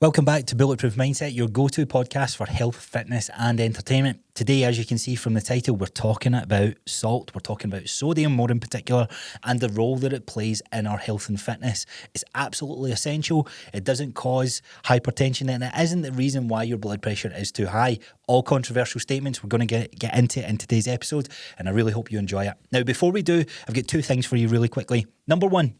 Welcome back to Bulletproof Mindset, your go-to podcast for health, fitness and entertainment. Today, as you can see from the title, we're talking about salt. We're talking about sodium more in particular and the role that it plays in our health and fitness. It's absolutely essential. It doesn't cause hypertension and it isn't the reason why your blood pressure is too high. All controversial statements. We're going to get into it in today's episode and I really hope you enjoy it. Now, before we do, I've got two things for you really quickly. Number one,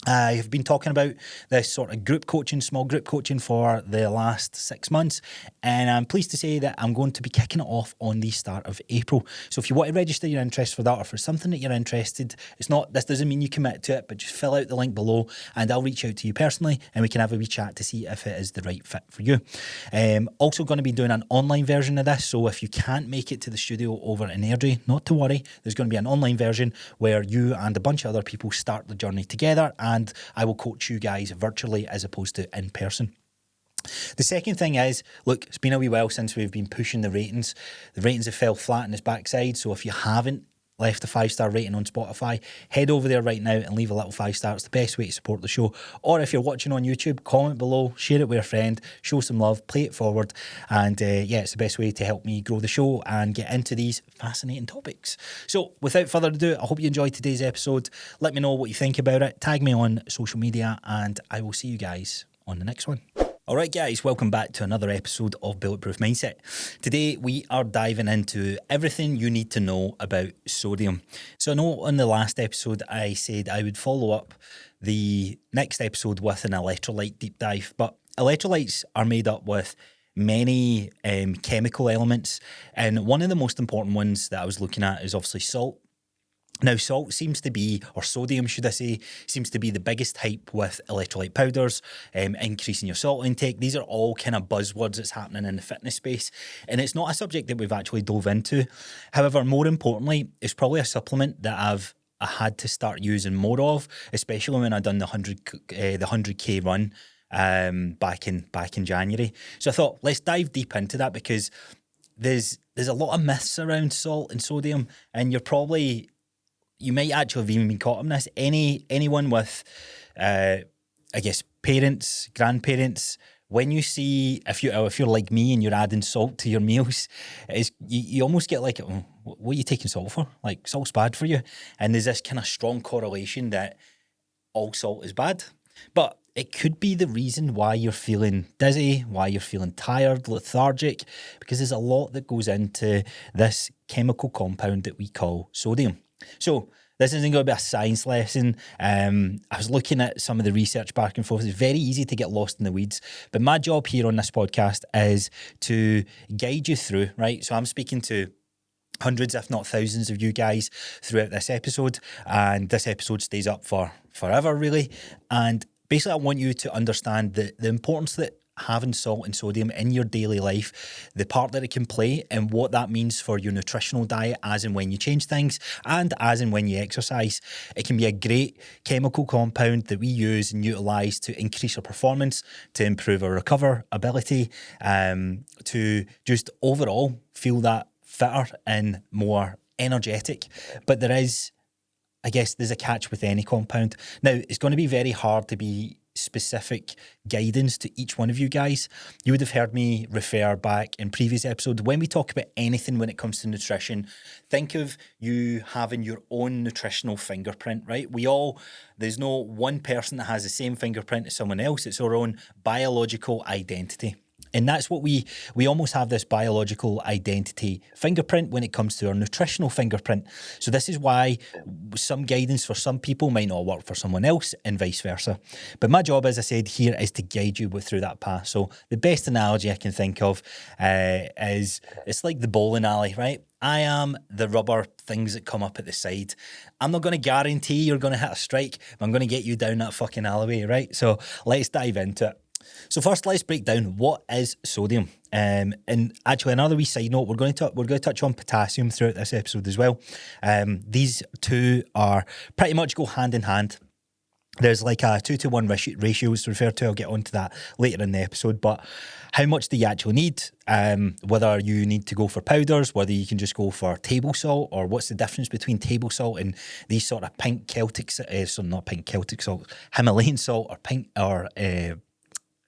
I've been talking about this sort of group coaching, small group coaching for the last 6 months, and I'm pleased to say that I'm going to be kicking it off on the start of April. So if you want to register your interest for that, or for something that you're interested, this doesn't mean you commit to it, but just fill out the link below and I'll reach out to you personally and we can have a wee chat to see if it is the right fit for you. Also going to be doing an online version of this, so if you can't make it to the studio over in Airdrie, not to worry, there's going to be an online version where you and a bunch of other people start the journey together and I will coach you guys virtually as opposed to in person. The second thing is, look, it's been a wee while since we've been pushing the ratings. The ratings have fell flat on its backside, so if you haven't left a 5-star rating on Spotify, head over there right now and leave a little 5-star. It's the best way to support the show. Or if you're watching on YouTube, comment below, share it with a friend, show some love, play it forward. And it's the best way to help me grow the show and get into these fascinating topics. So without further ado, I hope you enjoyed today's episode. Let me know what you think about it. Tag me on social media and I will see you guys on the next one. All right, guys, welcome back to another episode of Bulletproof Mindset. Today, we are diving into everything you need to know about sodium. So I know on the last episode, I said I would follow up the next episode with an electrolyte deep dive, but electrolytes are made up with many chemical elements, and one of the most important ones that I was looking at is obviously salt. Now, salt seems to be, or sodium should I say, seems to be the biggest hype with electrolyte powders, increasing your salt intake. These are all kind of buzzwords that's happening in the fitness space, and it's not a subject that we've actually dove into. However, more importantly, it's probably a supplement that I had to start using more of, especially when I done the 100k run back in January. So I thought, let's dive deep into that because there's a lot of myths around salt and sodium, and you might actually have even been caught on this. Anyone with, parents, grandparents, when you see, if you're like me and you're adding salt to your meals, you almost get like, oh, what are you taking salt for? Like, salt's bad for you. And there's this kind of strong correlation that all salt is bad. But it could be the reason why you're feeling dizzy, why you're feeling tired, lethargic, because there's a lot that goes into this chemical compound that we call sodium. So this isn't going to be a science lesson. I was looking at some of the research back and forth. It's very easy to get lost in the weeds. But my job here on this podcast is to guide you through, right? So I'm speaking to hundreds, if not thousands of you guys throughout this episode. And this episode stays up for forever, really. And basically, I want you to understand the importance that having salt and sodium in your daily life, the part that it can play and what that means for your nutritional diet as and when you change things and as and when you exercise. It can be a great chemical compound that we use and utilise to increase our performance, to improve our recoverability, to just overall feel that fitter and more energetic. But there's a catch with any compound. Now, it's going to be very hard to be specific guidance to each one of you guys. You would have heard me refer back in previous episodes. When we talk about anything when it comes to nutrition, think of you having your own nutritional fingerprint, right? There's no one person that has the same fingerprint as someone else. It's our own biological identity. And that's what we almost have, this biological identity fingerprint when it comes to our nutritional fingerprint. So this is why some guidance for some people might not work for someone else and vice versa. But my job, as I said here, is to guide you through that path. So the best analogy I can think of is it's like the bowling alley, right? I am the rubber things that come up at the side. I'm not going to guarantee you're going to hit a strike, but I'm going to get you down that fucking alleyway, right? So let's dive into it. So first, let's break down what is sodium. And actually, another wee side note: we're going to touch on potassium throughout this episode as well. These two are pretty much go hand in hand. There's like a 2-to-1 ratio it's referred to. I'll get onto that later in the episode. But how much do you actually need? Whether you need to go for powders, whether you can just go for table salt, or what's the difference between table salt and these sort of Himalayan salt, or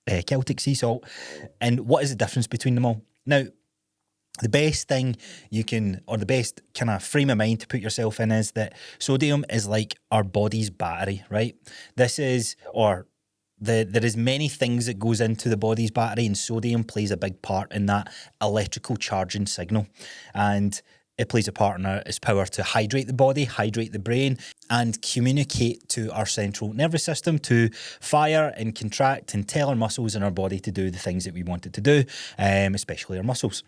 Celtic sea salt. And what is the difference between them all? Now, the best thing you can, or the best kind of frame of mind to put yourself in is that sodium is like our body's battery, right? This is, or there is many things that goes into the body's battery, and sodium plays a big part in that electrical charging signal. And it plays a part in its power to hydrate the body, hydrate the brain, and communicate to our central nervous system to fire and contract and tell our muscles in our body to do the things that we want it to do, especially our muscles.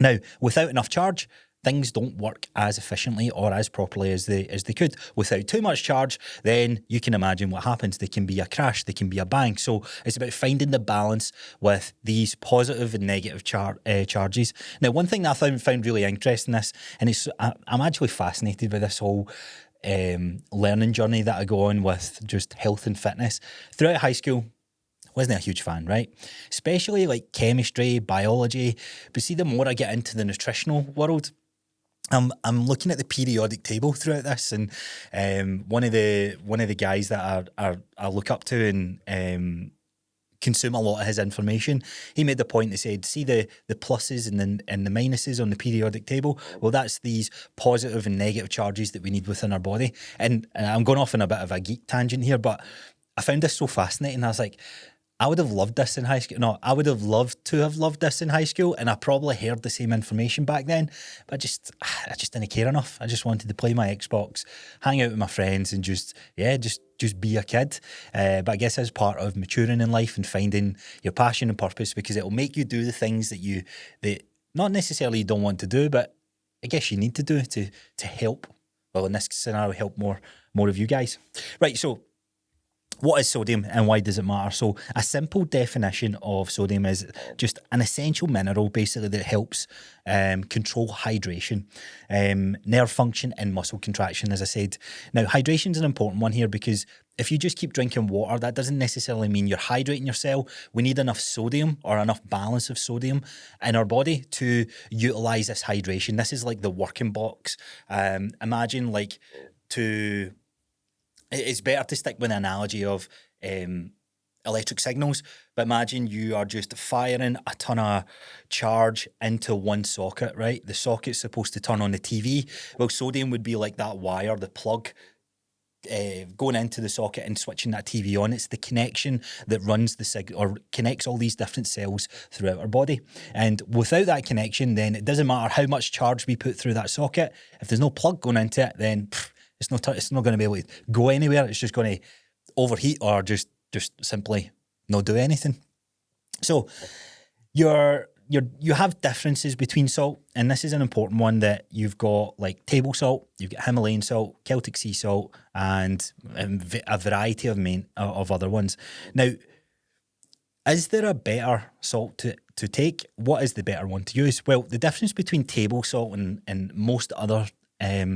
Now, without enough charge, things don't work as efficiently or as properly as they could. Without too much charge, then you can imagine what happens. There can be a crash, there can be a bang. So it's about finding the balance with these positive and negative charges. Now, one thing that I found really interesting in this, and I'm actually fascinated by this whole learning journey that I go on with just health and fitness. Throughout high school, wasn't a huge fan, right? Especially like chemistry, biology. But see, the more I get into the nutritional world, I'm looking at the periodic table throughout this, and one of the guys that I look up to and consume a lot of his information, he made the point that said, see the pluses and the minuses on the periodic table? Well, that's these positive and negative charges that we need within our body. And I'm going off on a bit of a geek tangent here, but I found this so fascinating. I was like, I would have loved this in high school. No, I would have loved to have loved this in high school, and I probably heard the same information back then, but I just didn't care enough. I just wanted to play my Xbox, hang out with my friends, and just be a kid. But I guess as part of maturing in life and finding your passion and purpose, because it'll make you do the things that not necessarily you don't want to do, but I guess you need to do to help. Well, in this scenario, help more of you guys. Right, so what is sodium and why does it matter? So a simple definition of sodium is just an essential mineral, basically, that helps control hydration, nerve function and muscle contraction, as I said. Now, hydration is an important one here, because if you just keep drinking water, that doesn't necessarily mean you're hydrating your cell. We need enough sodium, or enough balance of sodium in our body, to utilise this hydration. This is like the working blocks. Imagine like it's better to stick with an analogy of electric signals, but imagine you are just firing a ton of charge into one socket, right? The socket's supposed to turn on the TV. Well, sodium would be like that wire, the plug, going into the socket and switching that TV on. It's the connection that runs the signal, or connects all these different cells throughout our body. And without that connection, then it doesn't matter how much charge we put through that socket. If there's no plug going into it, then it's not going to be able to go anywhere. It's just going to overheat, or just simply not do anything. So you have differences between salt, and this is an important one, that you've got like table salt, you've got Himalayan salt, Celtic sea salt, and a variety of other ones. Now, is there a better salt to take? What is the better one to use? Well, the difference between table salt and most other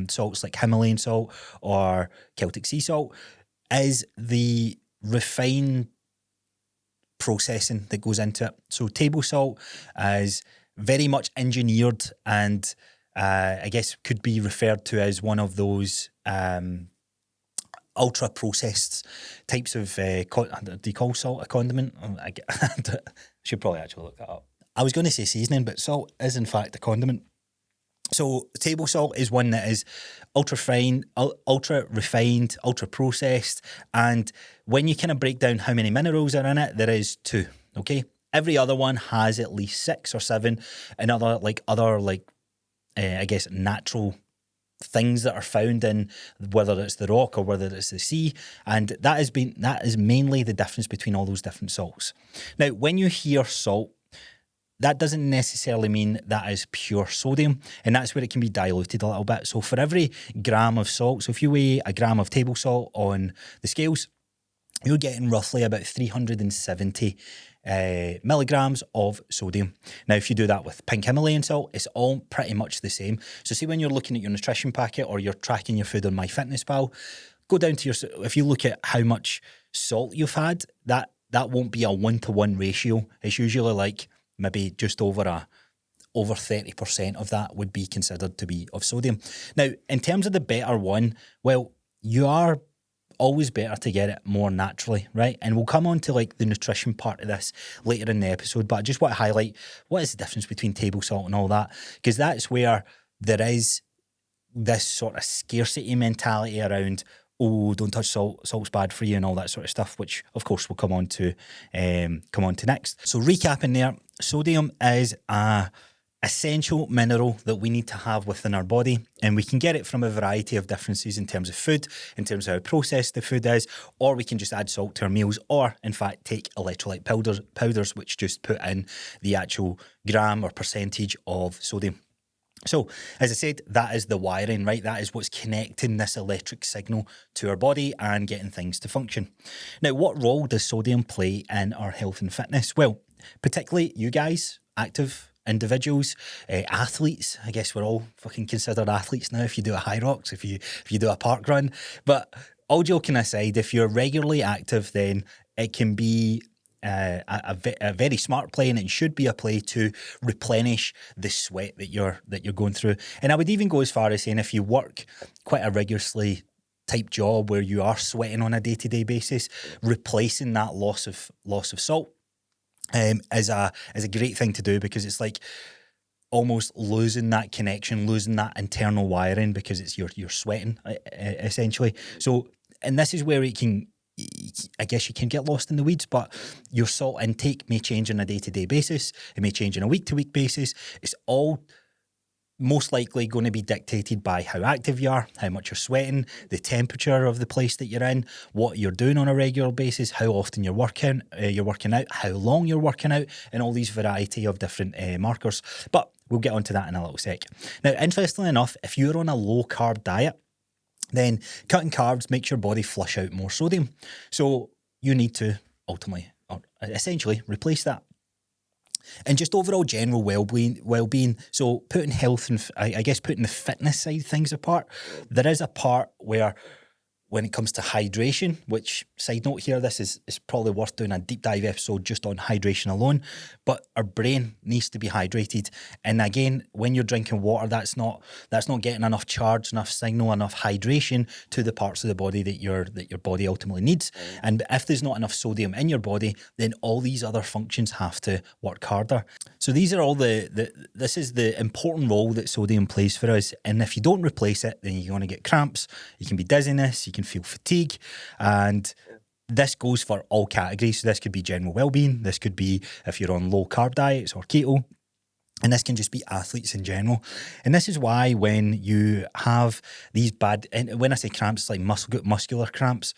salts like Himalayan salt or Celtic sea salt is the refined processing that goes into it. So table salt is very much engineered, and I guess could be referred to as one of those ultra processed types of do you call salt a condiment? I should probably actually look that up. I was going to say seasoning, but salt is in fact a condiment. So table salt is one that is ultra refined, ultra processed, and when you kind of break down how many minerals are in it, there is 2. Okay, every other one has at least 6 or 7, and other I guess natural things that are found in, whether it's the rock or whether it's the sea, and that is mainly the difference between all those different salts. Now, when you hear salt, that doesn't necessarily mean that is pure sodium, and that's where it can be diluted a little bit. So for every gram of salt, so if you weigh a gram of table salt on the scales, you're getting roughly about 370 milligrams of sodium. Now, if you do that with pink Himalayan salt, it's all pretty much the same. So see, when you're looking at your nutrition packet or you're tracking your food on MyFitnessPal, go down to if you look at how much salt you've had, that won't be a 1-to-1 ratio. It's usually like maybe just over 30% of that would be considered to be of sodium. Now, in terms of the better one, well, you are always better to get it more naturally, right? And we'll come on to like the nutrition part of this later in the episode, but I just want to highlight what is the difference between table salt and all that, because that's where there is this sort of scarcity mentality around, oh, don't touch salt, salt's bad for you and all that sort of stuff, which of course we'll come on to next. So recapping there, sodium is a essential mineral that we need to have within our body, and we can get it from a variety of differences in terms of food, in terms of how processed the food is, or we can just add salt to our meals, or in fact take electrolyte powders which just put in the actual gram or percentage of sodium. So, as I said, that is the wiring, right? That is what's connecting this electric signal to our body and getting things to function. Now, what role does sodium play in our health and fitness? Well, particularly you guys, active individuals, athletes. I guess we're all fucking considered athletes now if you do a high rocks, if you do a park run. But all joking aside, if you're regularly active, then it can be a very smart play, and it should be a play to replenish the sweat that you're going through. And I would even go as far as saying if you work quite a rigorously type job where you are sweating on a day-to-day basis, replacing that loss of salt is a great thing to do, because it's like almost losing that connection, losing that internal wiring, because it's you're sweating essentially. So, and this is where it can, I guess you can get lost in the weeds, but your salt intake may change on a day-to-day basis. It may change on a week-to-week basis. It's all most likely going to be dictated by how active you are, how much you're sweating, the temperature of the place that you're in, what you're doing on a regular basis, how often you're working out, how long you're working out, and all these variety of different markers. But we'll get onto that in a little sec. Now, interestingly enough, if you're on a low-carb diet, then cutting carbs makes your body flush out more sodium. So you need to ultimately, or essentially, replace that. And just overall general well-being. So putting health and I guess putting the fitness side of things apart, there is a part where when it comes to hydration, which, side note here, this is probably worth doing a deep dive episode just on hydration alone, but our brain needs to be hydrated. And again, when you're drinking water, that's not getting enough charge, enough signal, enough hydration to the parts of the body that your body ultimately needs. And if there's not enough sodium in your body, then all these other functions have to work harder. So these are all this is the important role that sodium plays for us. And if you don't replace it, then you're going to get cramps, you can be dizziness, you can feel fatigue, and this goes for all categories. So this could be general well-being, this could be if you're on low-carb diets or keto, and this can just be athletes in general. And this is why when you have these bad, and when I say cramps, it's like muscular cramps.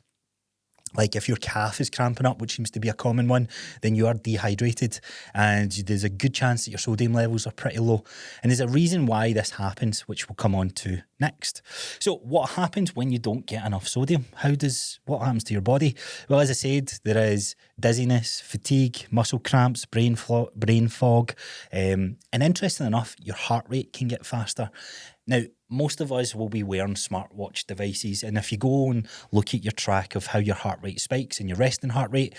Like if your calf is cramping up, which seems to be a common one, then you are dehydrated, and there's a good chance that your sodium levels are pretty low. And there's a reason why this happens, which we'll come on to next. So what happens when you don't get enough sodium? What happens to your body? Well, as I said, there is dizziness, fatigue, muscle cramps, brain fog, and interestingly enough, your heart rate can get faster. Now, most of us will be wearing smartwatch devices, and if you go and look at your track of how your heart rate spikes and your resting heart rate,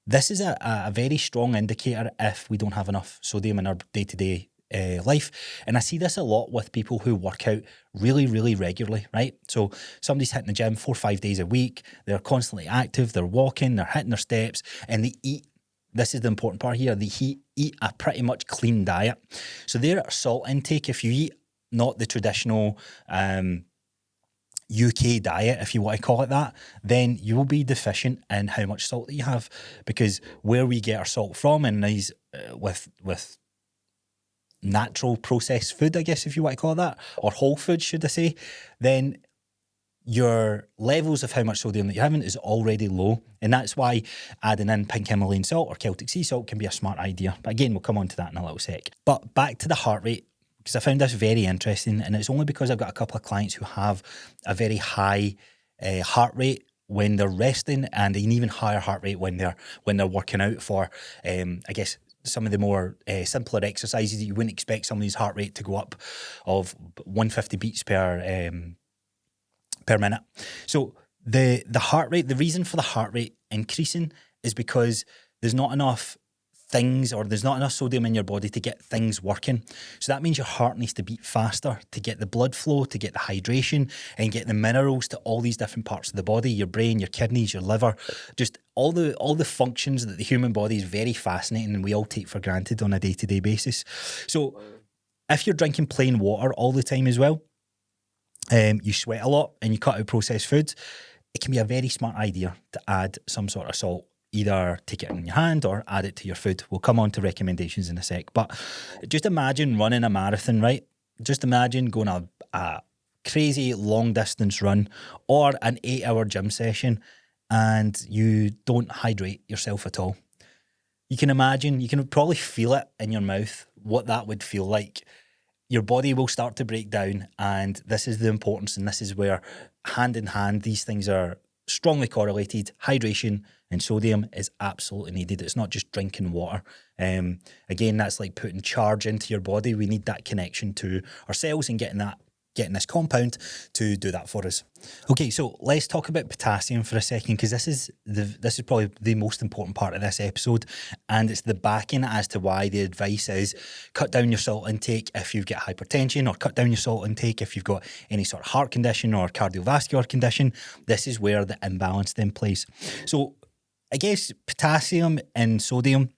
this is a very strong indicator if we don't have enough sodium in our day-to-day life. And I see this a lot with people who work out really, really regularly, right? So somebody's hitting the gym 4 or 5 days a week, they're constantly active, they're walking, they're hitting their steps, and they eat. This is the important part here. They eat a pretty much clean diet. So their salt intake, if you eat not the traditional UK diet, if you want to call it that, then you will be deficient in how much salt that you have, because where we get our salt from, and these with natural processed food, I guess if you want to call it that, or whole food, should I say, then your levels of how much sodium that you're having is already low, and that's why adding in pink Himalayan salt or Celtic sea salt can be a smart idea. But again, we'll come on to that in a little sec. But back to the heart rate, because I found this very interesting, and it's only because I've got a couple of clients who have a very high heart rate when they're resting, and an even higher heart rate when they're working out for, I guess, some of the more simpler exercises that you wouldn't expect somebody's heart rate to go up of 150 beats per minute. So the heart rate, the reason for the heart rate increasing is because there's not enough things, or there's not enough sodium in your body to get things working. So that means your heart needs to beat faster to get the blood flow, to get the hydration, and get the minerals to all these different parts of the body, your brain, your kidneys, your liver, just all the functions that the human body is very fascinating and we all take for granted on a day-to-day basis. So if you're drinking plain water all the time as well, you sweat a lot and you cut out processed foods, it can be a very smart idea to add some sort of salt. Either take it in your hand or add it to your food. We'll come on to recommendations in a sec. But just imagine running a marathon, right? Just imagine going a crazy long distance run or an 8-hour gym session and you don't hydrate yourself at all. You can imagine, you can probably feel it in your mouth, what that would feel like. Your body will start to break down, and this is the importance, and this is where hand in hand these things are strongly correlated. Hydration and sodium is absolutely needed. It's not just drinking water. Again, that's like putting charge into your body. We need that connection to our cells and getting this compound to do that for us. Okay, so let's talk about potassium for a second, because this is probably the most important part of this episode, and it's the backing as to why the advice is cut down your salt intake if you've got hypertension, or cut down your salt intake if you've got any sort of heart condition or cardiovascular condition. This is where the imbalance then plays. So I guess potassium and sodium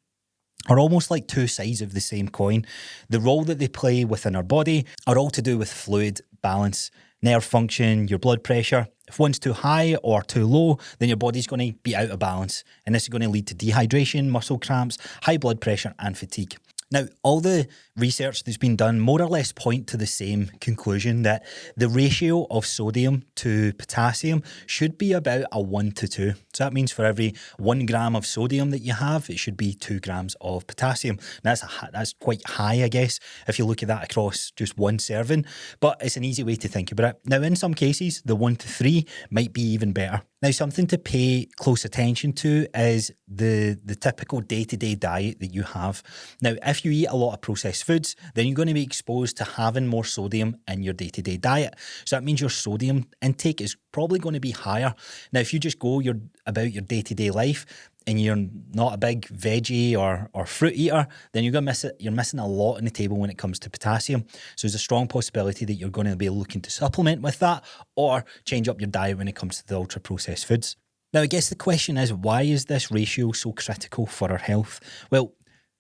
are almost like two sides of the same coin. The role that they play within our body are all to do with fluid balance, nerve function, your blood pressure. If one's too high or too low, then your body's going to be out of balance. And this is going to lead to dehydration, muscle cramps, high blood pressure, and fatigue. Now, all the research that's been done more or less point to the same conclusion, that the ratio of sodium to potassium should be about a 1:2. So that means for every 1 gram of sodium that you have, it should be 2 grams of potassium. Now, that's quite high, I guess, if you look at that across just one serving, but it's an easy way to think about it. Now, in some cases, the 1:3 might be even better. Now, something to pay close attention to is the typical day-to-day diet that you have. Now, if you eat a lot of processed foods, then you're going to be exposed to having more sodium in your day-to-day diet. So that means your sodium intake is probably going to be higher. Now, if you just go about your day-to-day life and you're not a big veggie or fruit eater, then you're going to miss it. You're missing a lot on the table when it comes to potassium. So there's a strong possibility that you're going to be looking to supplement with that or change up your diet when it comes to the ultra-processed foods. Now, I guess the question is, why is this ratio so critical for our health? Well,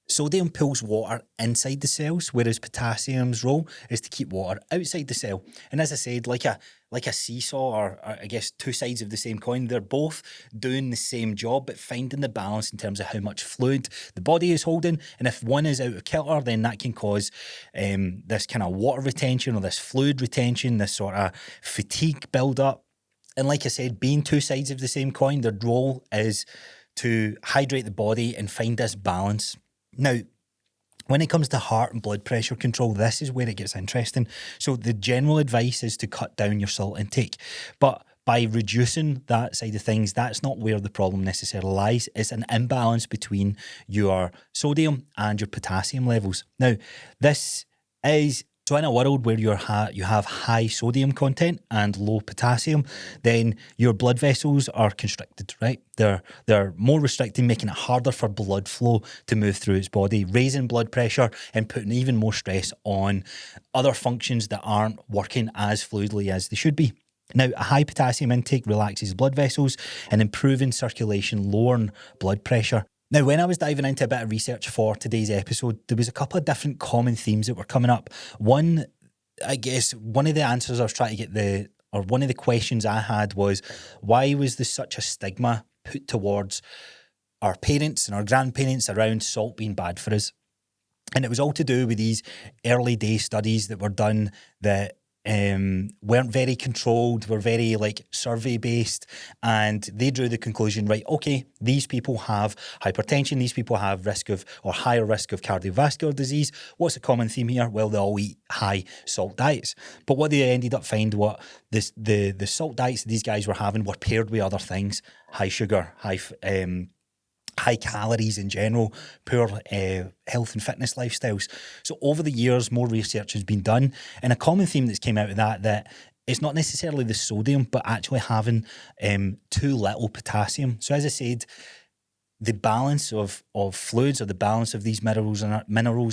sodium pulls water inside the cells, whereas potassium's role is to keep water outside the cell. And as I said, like a seesaw, or I guess two sides of the same coin, they're both doing the same job, but finding the balance in terms of how much fluid the body is holding. And if one is out of kilter, then that can cause this kind of water retention or this fluid retention, this sort of fatigue build-up. And like I said, being two sides of the same coin, their role is to hydrate the body and find this balance. Now, when it comes to heart and blood pressure control, this is where it gets interesting. So the general advice is to cut down your salt intake. But by reducing that side of things, that's not where the problem necessarily lies. It's an imbalance between your sodium and your potassium levels. Now, this is... So in a world where you have high sodium content and low potassium, then your blood vessels are constricted, right? They're more restricted, making it harder for blood flow to move through its body, raising blood pressure and putting even more stress on other functions that aren't working as fluidly as they should be. Now, a high potassium intake relaxes blood vessels and improving circulation, lowering blood pressure. Now, when I was diving into a bit of research for today's episode, there was a couple of different common themes that were coming up. One, I guess, one of the answers I was trying to get one of the questions I had was, why was there such a stigma put towards our parents and our grandparents around salt being bad for us? And it was all to do with these early day studies that were done that weren't very controlled, were very survey based, and they drew the conclusion, right, okay, these people have hypertension, these people have higher risk of cardiovascular disease. What's a common theme here? Well, they all eat high salt diets. But what they ended up finding, the salt diets that these guys were having were paired with other things: high sugar, high calories in general, poor health and fitness lifestyles. So over the years, more research has been done, and a common theme that's came out of that it's not necessarily the sodium, but actually having too little potassium. So as I said, the balance of fluids, or the balance of these minerals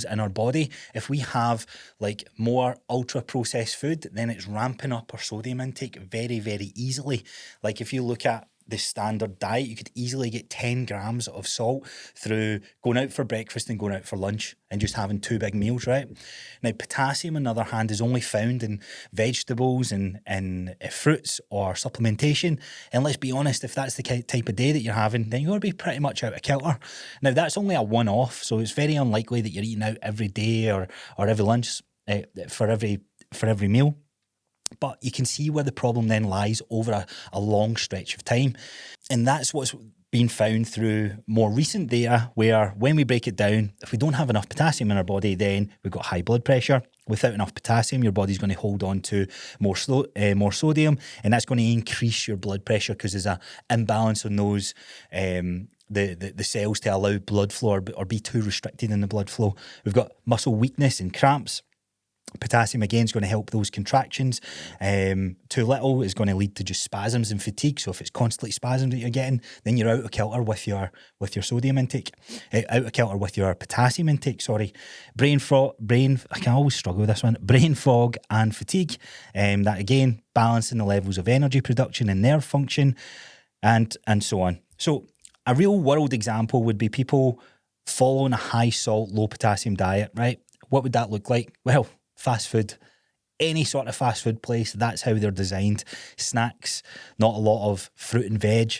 in our body. If we have like more ultra processed food, then it's ramping up our sodium intake very, very easily. Like if you look at the standard diet, you could easily get 10 grams of salt through going out for breakfast and going out for lunch and just having 2 big meals, right? Now, potassium, on the other hand, is only found in vegetables and fruits or supplementation. And let's be honest, if that's the type of day that you're having, then you're going to be pretty much out of kilter. Now, that's only a one-off, so it's very unlikely that you're eating out every day or every lunch for every meal. But you can see where the problem then lies over a long stretch of time. And that's what's been found through more recent data, where when we break it down, if we don't have enough potassium in our body, then we've got high blood pressure. Without enough potassium, your body's going to hold on to more sodium, and that's going to increase your blood pressure because there's an imbalance on those the cells to allow blood flow or be too restricted in the blood flow. We've got muscle weakness and cramps. Potassium, again, is going to help those contractions. Too little is going to lead to just spasms and fatigue. So if it's constantly spasms that you're getting, then you're out of kilter with your sodium intake, out of kilter with your potassium intake. Sorry, brain. I can always struggle with this one. Brain fog and fatigue. That again, balancing the levels of energy production and nerve function, and so on. So a real world example would be people following a high salt, low potassium diet. Right? What would that look like? Well, fast food, any sort of fast food place, that's how they're designed. Snacks, not a lot of fruit and veg.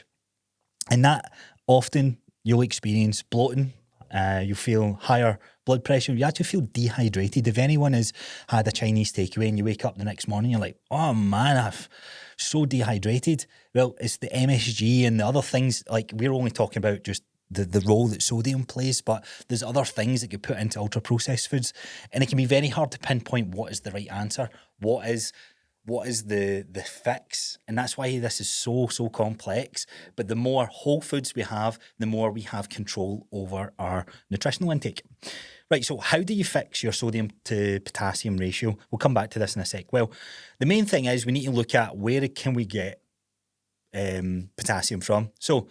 And that often you'll experience bloating, you'll feel higher blood pressure, you actually feel dehydrated. If anyone has had a Chinese takeaway and you wake up the next morning, you're like, oh man, I'm so dehydrated. Well, it's the MSG and the other things, like we're only talking about just the role that sodium plays, but there's other things that get put into ultra-processed foods, and it can be very hard to pinpoint what is the right answer, what is the fix, and that's why this is so complex. But the more whole foods we have, the more we have control over our nutritional intake. Right, so how do you fix your sodium to potassium ratio? We'll come back to this in a sec. Well, the main thing is we need to look at where can we get potassium from. So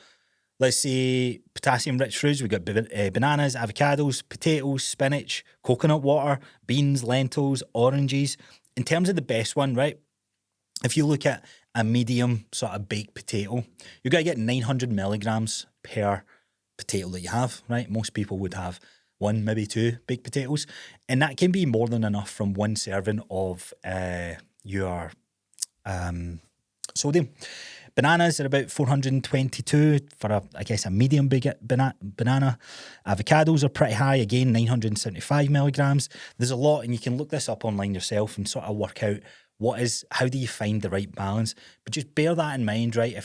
let's say potassium-rich foods. We've got bananas, avocados, potatoes, spinach, coconut water, beans, lentils, oranges. In terms of the best one, right, if you look at a medium sort of baked potato, you're going to get 900 milligrams per potato that you have, right? Most people would have 1, maybe 2 baked potatoes. And that can be more than enough from one serving of your sodium. Bananas are about 422 for a medium big banana. Avocados are pretty high, again 975 milligrams. There's a lot, and you can look this up online yourself and sort of work out how do you find the right balance. But just bear that in mind, right?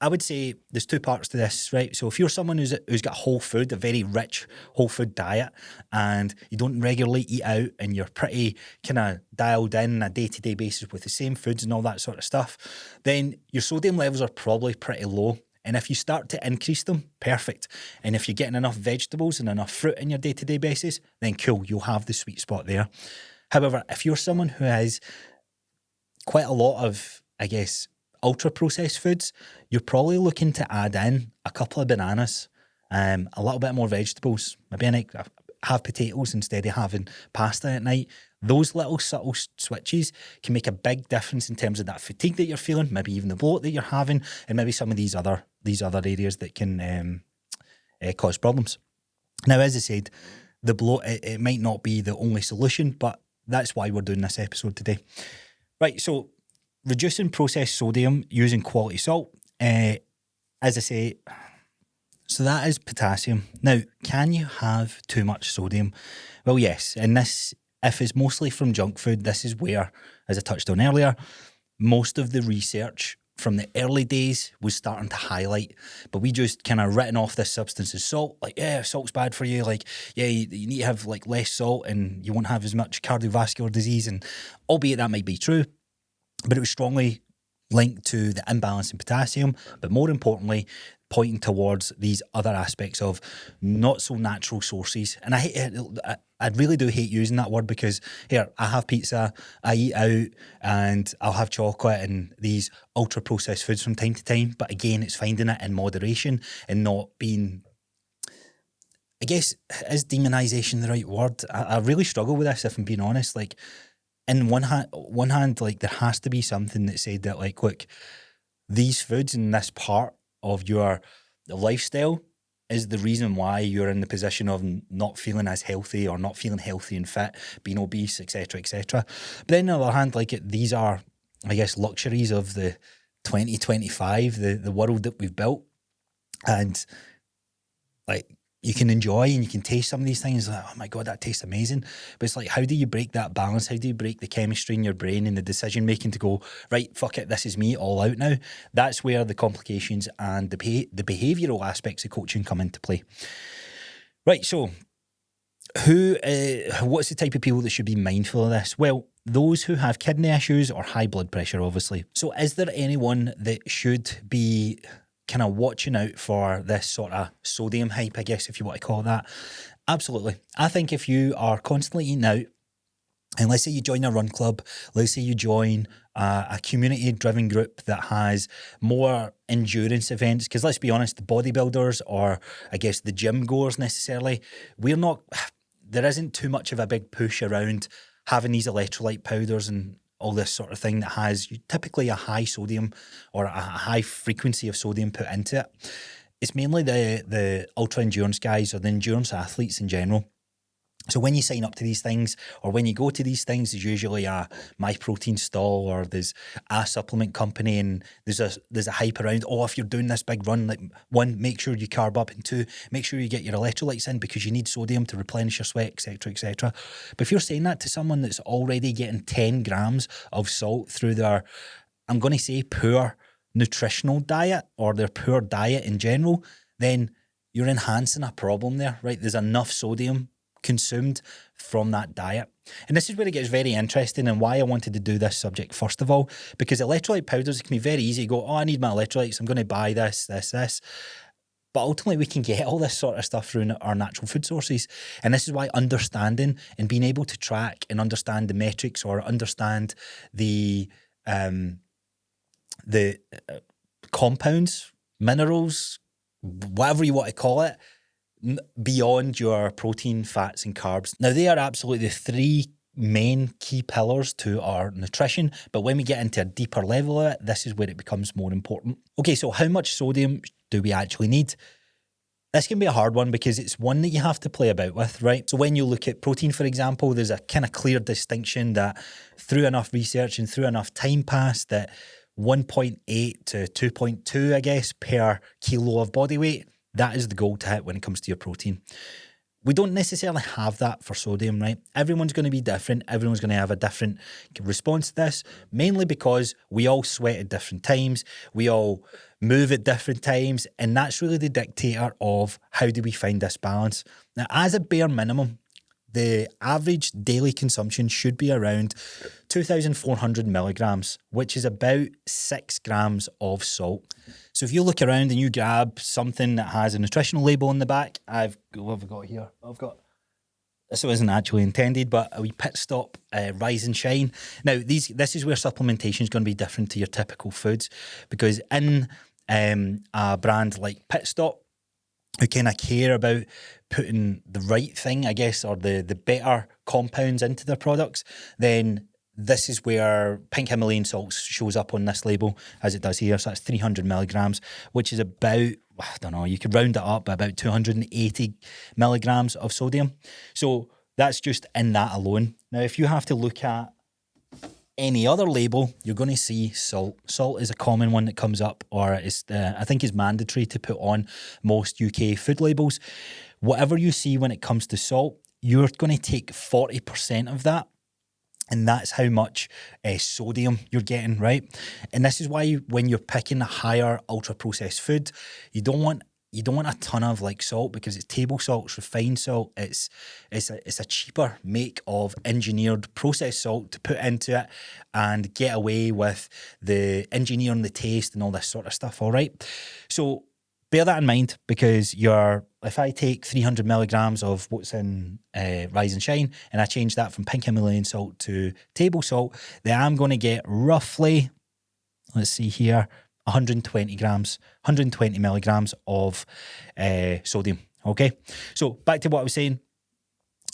I would say there's 2 parts to this, right? So if you're someone who's got whole food, a very rich whole food diet, and you don't regularly eat out, and you're pretty kind of dialed in on a day-to-day basis with the same foods and all that sort of stuff, then your sodium levels are probably pretty low. And if you start to increase them, perfect. And if you're getting enough vegetables and enough fruit in your day-to-day basis, then cool, you'll have the sweet spot there. However, if you're someone who has quite a lot of, ultra-processed foods, you're probably looking to add in a couple of bananas, a little bit more vegetables, maybe have potatoes instead of having pasta at night. Those little subtle switches can make a big difference in terms of that fatigue that you're feeling, maybe even the bloat that you're having, and maybe some of these other areas that can cause problems. Now, as I said, the bloat, it might not be the only solution, but that's why we're doing this episode today. Right, so reducing processed sodium using quality salt, as I say, so that is potassium. Now, can you have too much sodium? Well, yes, and this, if it's mostly from junk food, this is where, as I touched on earlier, most of the research from the early days was starting to highlight, but we just kind of written off this substance as salt, like, yeah, salt's bad for you, like, yeah, you need to have like less salt and you won't have as much cardiovascular disease, and albeit that might be true, but it was strongly linked to the imbalance in potassium, but more importantly, pointing towards these other aspects of not so natural sources. And I really do hate using that word, because here, I have pizza, I eat out, and I'll have chocolate and these ultra processed foods from time to time. But again, it's finding it in moderation and not being, I guess, is demonization the right word? I really struggle with this, if I'm being honest. Like, in one hand, like, there has to be something that said that, like, look, these foods in this part of your lifestyle is the reason why you're in the position of not feeling as healthy, or not feeling healthy and fit, being obese, etc., etc. But then on the other hand, like, these are, I guess, luxuries of the 2025, the world that we've built. And, like, you can enjoy and you can taste some of these things, like, oh my God, that tastes amazing. But it's like, how do you break that balance? How do you break the chemistry in your brain and the decision making to go, right, fuck it, this is me all out now? That's where the complications and the behavioural aspects of coaching come into play. Right, so what's the type of people that should be mindful of this? Well, those who have kidney issues or high blood pressure, obviously. So is there anyone that should be kind of watching out for this sort of sodium hype, I guess, if you want to call it that? Absolutely. I think if you are constantly eating out, and let's say you join a run club, let's say you join a community-driven group that has more endurance events, because let's be honest, the bodybuilders, or I guess the gym goers necessarily, there isn't too much of a big push around having these electrolyte powders and all this sort of thing that has typically a high sodium or a high frequency of sodium put into it. It's mainly the ultra endurance guys, or the endurance athletes in general. So when you sign up to these things, or when you go to these things, there's usually a My Protein stall, or there's a supplement company, and there's a hype around, oh, if you're doing this big run, like, one, make sure you carb up, and two, make sure you get your electrolytes in, because you need sodium to replenish your sweat, etc., etc. But if you're saying that to someone that's already getting 10 grams of salt through their, I'm going to say, poor nutritional diet, or their poor diet in general, then you're enhancing a problem there, right? There's enough sodium consumed from that diet. And this is where it gets very interesting, and why I wanted to do this subject first of all, because electrolyte powders, it can be very easy to go, oh, I need my electrolytes, I'm going to buy this. But ultimately we can get all this sort of stuff through our natural food sources. And this is why understanding and being able to track and understand the metrics, or understand the compounds, minerals, whatever you want to call it, beyond your protein, fats and carbs. Now, they are absolutely the three main key pillars to our nutrition, but when we get into a deeper level of it, this is where it becomes more important. Okay, so how much sodium do we actually need? This can be a hard one, because it's one that you have to play about with, right? So when you look at protein, for example, there's a kind of clear distinction that through enough research and through enough time passed, that 1.8 to 2.2, I guess, per kilo of body weight, that is the goal to hit when it comes to your protein. We don't necessarily have that for sodium, right? Everyone's going to be different. Everyone's going to have a different response to this, mainly because we all sweat at different times. We all move at different times. And that's really the dictator of how do we find this balance. Now, as a bare minimum, the average daily consumption should be around 2,400 milligrams, which is about 6 grams of salt. So if you look around and you grab something that has a nutritional label on the back, what have I got here? This wasn't actually intended, but a wee pit stop, rise and shine. Now, this is where supplementation is going to be different to your typical foods, because in a brand like Pit Stop, who kind of care about putting the right thing, I guess, or the better compounds into their products, then this is where pink Himalayan salt shows up on this label, as it does here. So that's 300 milligrams, which is about, I don't know, you could round it up by about 280 milligrams of sodium. So that's just in that alone. Now, if you have to look at any other label, you're going to see salt. Salt is a common one that comes up, or I think is mandatory to put on most UK food labels. Whatever you see when it comes to salt, you're going to take 40% of that, and that's how much sodium you're getting, right? And this is why when you're picking a higher ultra-processed food, you don't want a ton of like salt, because it's table salt, it's refined salt. It's a cheaper make of engineered processed salt to put into it and get away with the engineering, the taste and all this sort of stuff, all right? So bear that in mind, because if I take 300 milligrams of what's in Rise and Shine and I change that from pink Himalayan salt to table salt, then I'm going to get roughly, let's see here, 120 milligrams of sodium. Okay, so back to what I was saying.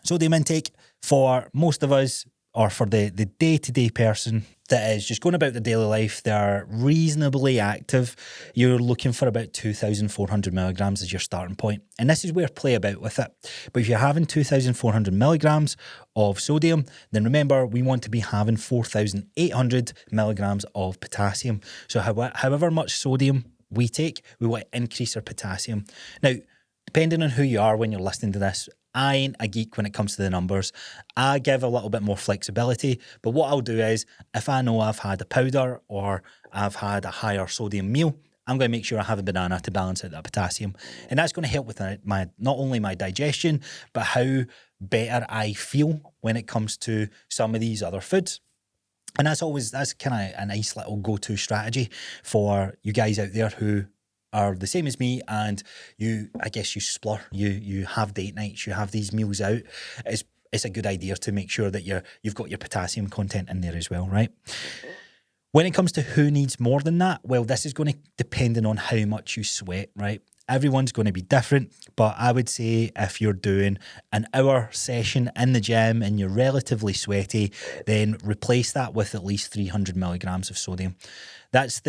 Sodium intake for most of us, or for the day-to-day person that is just going about their daily life, they're reasonably active, you're looking for about 2,400 milligrams as your starting point. And this is where play about with it. But if you're having 2,400 milligrams of sodium, then remember, we want to be having 4,800 milligrams of potassium. So however much sodium we take, we want to increase our potassium. Now, depending on who you are when you're listening to this, I ain't a geek when it comes to the numbers. I give a little bit more flexibility, but what I'll do is, if I know I've had a powder or I've had a higher sodium meal, I'm going to make sure I have a banana to balance out that potassium. And that's going to help with not only my digestion, but how better I feel when it comes to some of these other foods. And that's kind of a nice little go-to strategy for you guys out there who are the same as me, and you splur, you have date nights, you have these meals out. It's a good idea to make sure that you've got your potassium content in there as well, right? When it comes to who needs more than that, well, this is going to depend on how much you sweat, right? Everyone's going to be different, but I would say if you're doing an hour session in the gym and you're relatively sweaty, then replace that with at least 300 milligrams of sodium. That's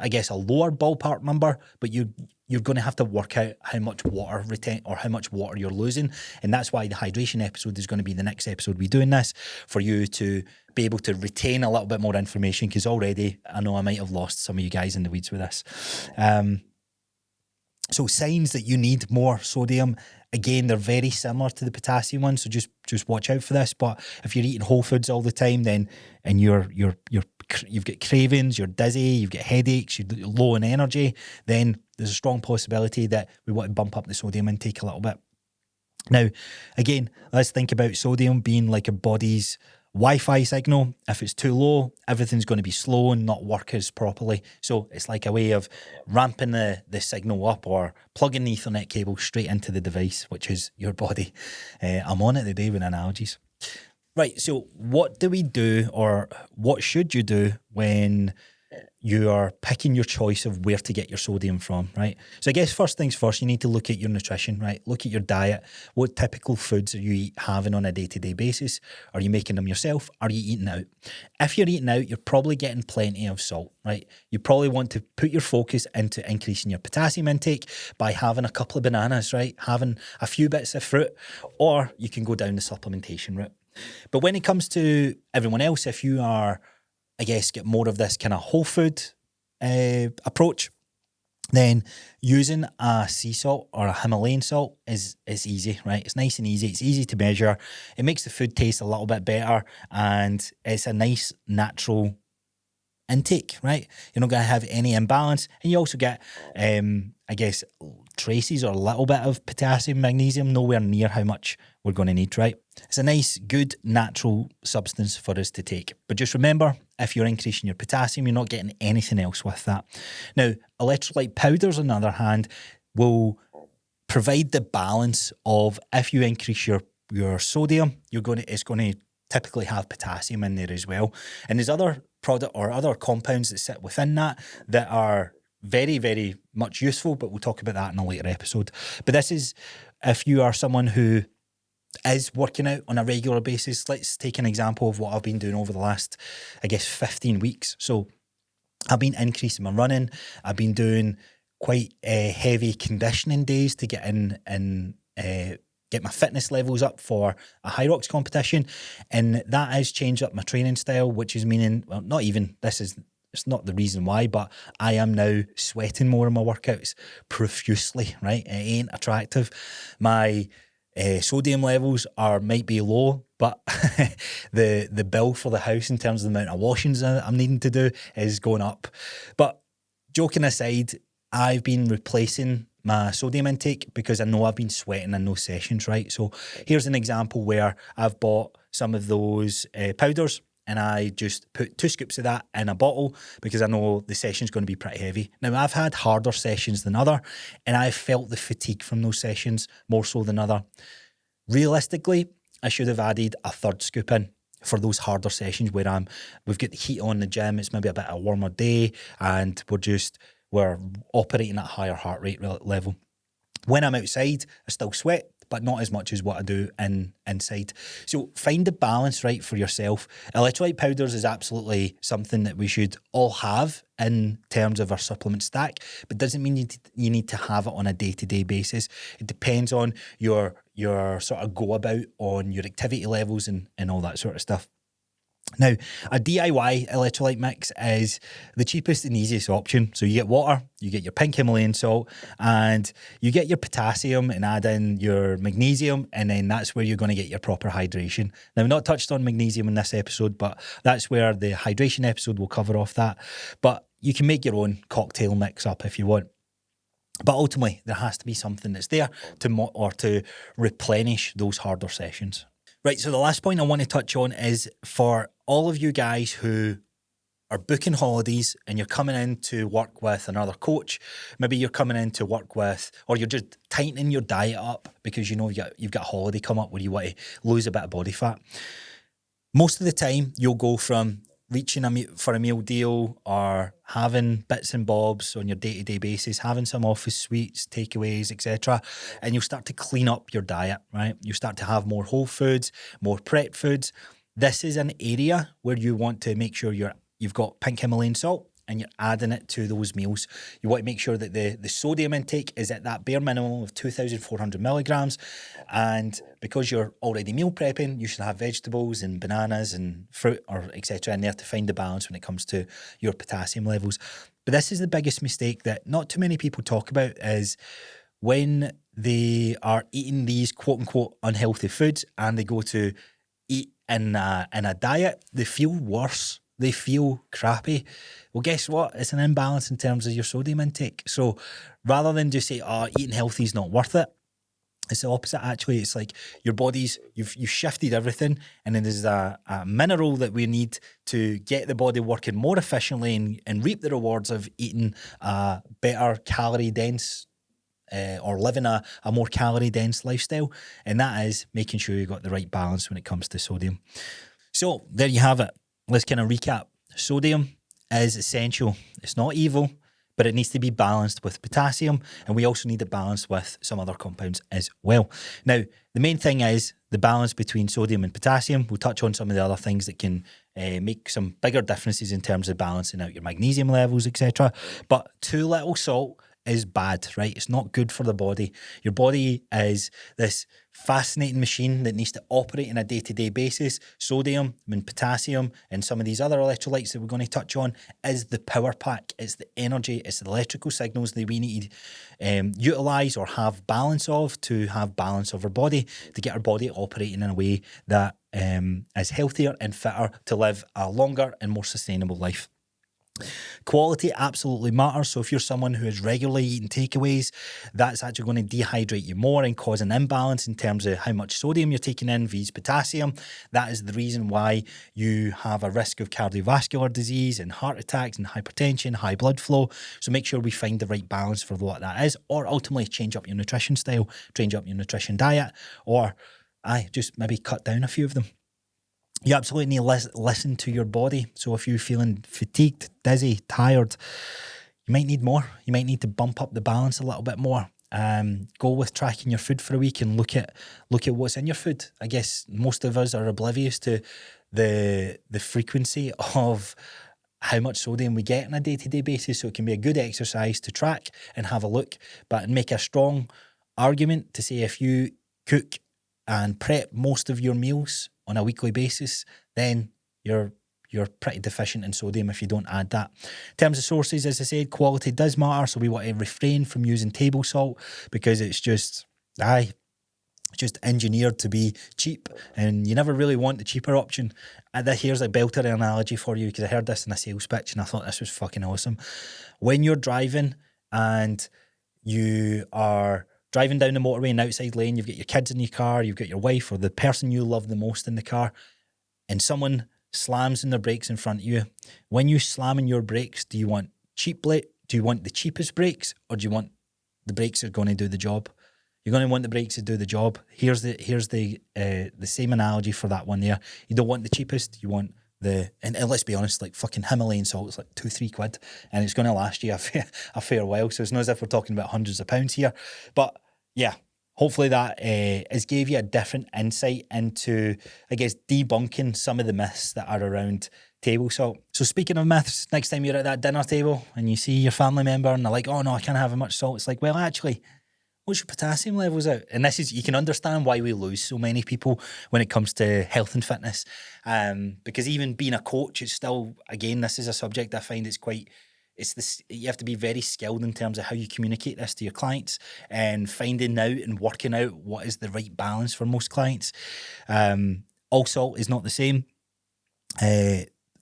I guess a lower ballpark number, but you're going to have to work out how much water how much water you're losing, and that's why the hydration episode is going to be the next episode we do in this, for you to be able to retain a little bit more information, because already I know I might have lost some of you guys in the weeds with this. So signs that you need more sodium, again, they're very similar to the potassium one, so just watch out for this. But if you're eating whole foods all the time, and you've got cravings, you're dizzy, you've got headaches, you're low in energy, then there's a strong possibility that we want to bump up the sodium intake a little bit. Now, again, let's think about sodium being like a body's Wi-Fi signal. If it's too low, everything's going to be slow and not work as properly. So it's like a way of ramping the signal up, or plugging the Ethernet cable straight into the device, which is your body. I'm on it today with analogies. Right, so what do we do, or what should you do when you are picking your choice of where to get your sodium from, right? So I guess first things first, you need to look at your nutrition, right? Look at your diet. What typical foods are you having on a day-to-day basis? Are you making them yourself? Are you eating out? If you're eating out, you're probably getting plenty of salt, right? You probably want to put your focus into increasing your potassium intake by having a couple of bananas, right? Having a few bits of fruit, or you can go down the supplementation route. But when it comes to everyone else, if you are, I guess, get more of this kind of whole food approach, then using a sea salt or a Himalayan salt is easy, right? It's nice and easy. It's easy to measure. It makes the food taste a little bit better, and it's a nice natural intake, right? You're not going to have any imbalance, and you also get, I guess, traces or a little bit of potassium, magnesium, nowhere near how much we're going to need, right? It's a nice, good, natural substance for us to take. But just remember, if you're increasing your potassium, you're not getting anything else with that. Now, electrolyte powders, on the other hand, will provide the balance of, if you increase your sodium, it's going to typically have potassium in there as well. And there's other product or other compounds that sit within that are very, very much useful, but we'll talk about that in a later episode. But this is if you are someone who is working out on a regular basis. Let's take an example of what I've been doing over the last, I guess, 15 weeks. So I've been increasing my running. I've been doing quite heavy conditioning days to get in and get my fitness levels up for a high rocks competition. And that has changed up my training style, which is meaning, well, it's not the reason why, but I am now sweating more in my workouts profusely, right? It ain't attractive. My sodium levels might be low, but the bill for the house in terms of the amount of washings I'm needing to do is going up. But joking aside, I've been replacing my sodium intake because I know I've been sweating in those sessions, right? So here's an example where I've bought some of those powders, and I just put 2 scoops of that in a bottle because I know the session's going to be pretty heavy. Now, I've had harder sessions than other, and I've felt the fatigue from those sessions more so than other. Realistically, I should have added a 3rd scoop in for those harder sessions where we've got the heat on in the gym, it's maybe a bit of a warmer day, and we're operating at a higher heart rate level. When I'm outside, I still sweat, but not as much as what I do inside. So find the balance right for yourself. Electrolyte powders is absolutely something that we should all have in terms of our supplement stack, but doesn't mean you need to have it on a day-to-day basis. It depends on your sort of go about on your activity levels and all that sort of stuff. Now, a DIY electrolyte mix is the cheapest and easiest option. So you get water, you get your pink Himalayan salt, and you get your potassium and add in your magnesium, and then that's where you're going to get your proper hydration. Now, we've not touched on magnesium in this episode, but that's where the hydration episode will cover off that. But you can make your own cocktail mix up if you want. But ultimately, there has to be something that's there to replenish those harder sessions. Right, so the last point I want to touch on is for all of you guys who are booking holidays and you're coming in to work with another coach, maybe you're coming in to work with, or you're just tightening your diet up because you know you've got a holiday come up where you want to lose a bit of body fat. Most of the time, you'll go from reaching for a meal deal or having bits and bobs on your day-to-day basis, having some office sweets, takeaways, etc. And you'll start to clean up your diet, right? You start to have more whole foods, more prep foods. This is an area where you want to make sure you've got pink Himalayan salt and you're adding it to those meals. You want to make sure that the sodium intake is at that bare minimum of 2,400 milligrams. And because you're already meal prepping, you should have vegetables and bananas and fruit or etc. in there to find the balance when it comes to your potassium levels. But this is the biggest mistake that not too many people talk about, is when they are eating these quote unquote unhealthy foods and they go to eat in a diet, they feel worse. They feel crappy. Well, guess what? It's an imbalance in terms of your sodium intake. So rather than just say, eating healthy is not worth it, it's the opposite, actually. It's like your body's, you've shifted everything, and then there's a mineral that we need to get the body working more efficiently and reap the rewards of eating a better calorie-dense or living a more calorie-dense lifestyle. And that is making sure you've got the right balance when it comes to sodium. So there you have it. Let's kind of recap. Sodium is essential. It's not evil, but it needs to be balanced with potassium, and we also need it balanced with some other compounds as well. Now, the main thing is the balance between sodium and potassium. We'll touch on some of the other things that can make some bigger differences in terms of balancing out your magnesium levels, etc. But too little salt is bad, right? It's not good for the body. Your body is this fascinating machine that needs to operate on a day-to-day basis. Sodium and potassium and some of these other electrolytes that we're going to touch on is the power pack. It's the energy, it's the electrical signals that we need to utilise or have balance of to have balance of our body, to get our body operating in a way that is healthier and fitter to live a longer and more sustainable life. Quality absolutely matters. So if you're someone who is regularly eating takeaways, that's actually going to dehydrate you more and cause an imbalance in terms of how much sodium you're taking in versus potassium. That is the reason why you have a risk of cardiovascular disease and heart attacks and hypertension, high blood flow. So make sure we find the right balance for what that is, or ultimately change up your nutrition style, change up your nutrition diet, or just maybe cut down a few of them. You absolutely need to listen to your body. So if you're feeling fatigued, dizzy, tired, you might need more. You might need to bump up the balance a little bit more. Go with tracking your food for a week and look at what's in your food. I guess most of us are oblivious to the frequency of how much sodium we get on a day-to-day basis. So it can be a good exercise to track and have a look, but make a strong argument to say if you cook and prep most of your meals on a weekly basis, then you're pretty deficient in sodium if you don't add that. In terms of sources, as I said, quality does matter, so we want to refrain from using table salt because it's just engineered to be cheap, and you never really want the cheaper option. And here's a belter analogy for you, because I heard this in a sales pitch and I thought this was fucking awesome. When you're driving and you are driving down the motorway in outside lane, you've got your kids in your car, you've got your wife or the person you love the most in the car, and someone slams on their brakes in front of you. When you slam on your brakes, do you want do you want the cheapest brakes, or do you want the brakes that are going to do the job? You're going to want the brakes to do the job. Here's the same analogy for that one there. You don't want the cheapest, you want and let's be honest, like fucking Himalayan salt is like 2-3 quid, and it's going to last you a fair while. So it's not as if we're talking about hundreds of pounds here. But yeah, hopefully that has gave you a different insight into, I guess, debunking some of the myths that are around table salt. So speaking of myths, next time you're at that dinner table and you see your family member and they're like, oh no, I can't have as much salt. It's like, well, actually, what's your potassium levels out? And this is, you can understand why we lose so many people when it comes to health and fitness. Because even being a coach, it's still, again, this is a subject I find you have to be very skilled in terms of how you communicate this to your clients and finding out and working out what is the right balance for most clients. All salt is not the same.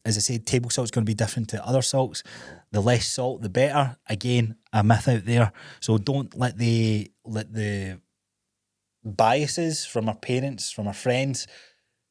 As I said, table salt is going to be different to other salts. The less salt, the better. Again, a myth out there. So don't let the biases from our parents, from our friends,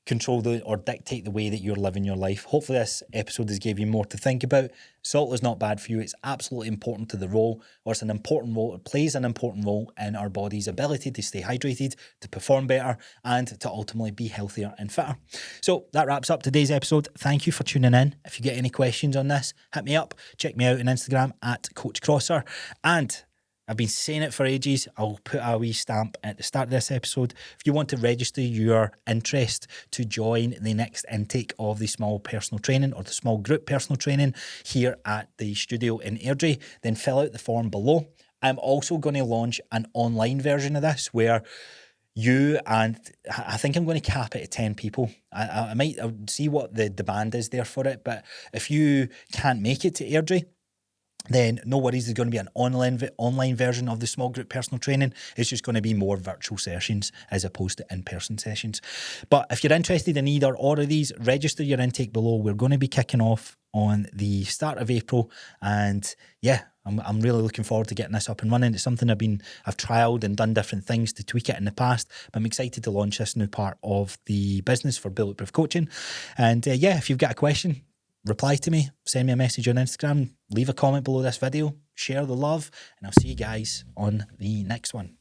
control or dictate the way that you're living your life. Hopefully this episode has gave you more to think about. Salt is not bad for you. It's absolutely important to the role, or it's an important role. It plays an important role in our body's ability to stay hydrated, to perform better, and to ultimately be healthier and fitter. So that wraps up today's episode. Thank you for tuning in. If you get any questions on this, hit me up. Check me out on Instagram at Coach Crossar. And I've been saying it for ages. I'll put a wee stamp at the start of this episode. If you want to register your interest to join the next intake of the small personal training or the small group personal training here at the studio in Airdrie, then fill out the form below. I'm also going to launch an online version of this where I think I'm going to cap it at 10 people. I'll see what the demand is there for it. But if you can't make it to Airdrie, then no worries, there's going to be an online version of the small group personal training. It's just going to be more virtual sessions as opposed to in-person sessions. But if you're interested in either or of these, register your intake below. We're going to be kicking off on the start of April. And yeah, I'm really looking forward to getting this up and running. It's something I've trialed and done different things to tweak it in the past. But I'm excited to launch this new part of the business for Bulletproof Coaching. And if you've got a question, reply to me, send me a message on Instagram, leave a comment below this video, share the love, and I'll see you guys on the next one.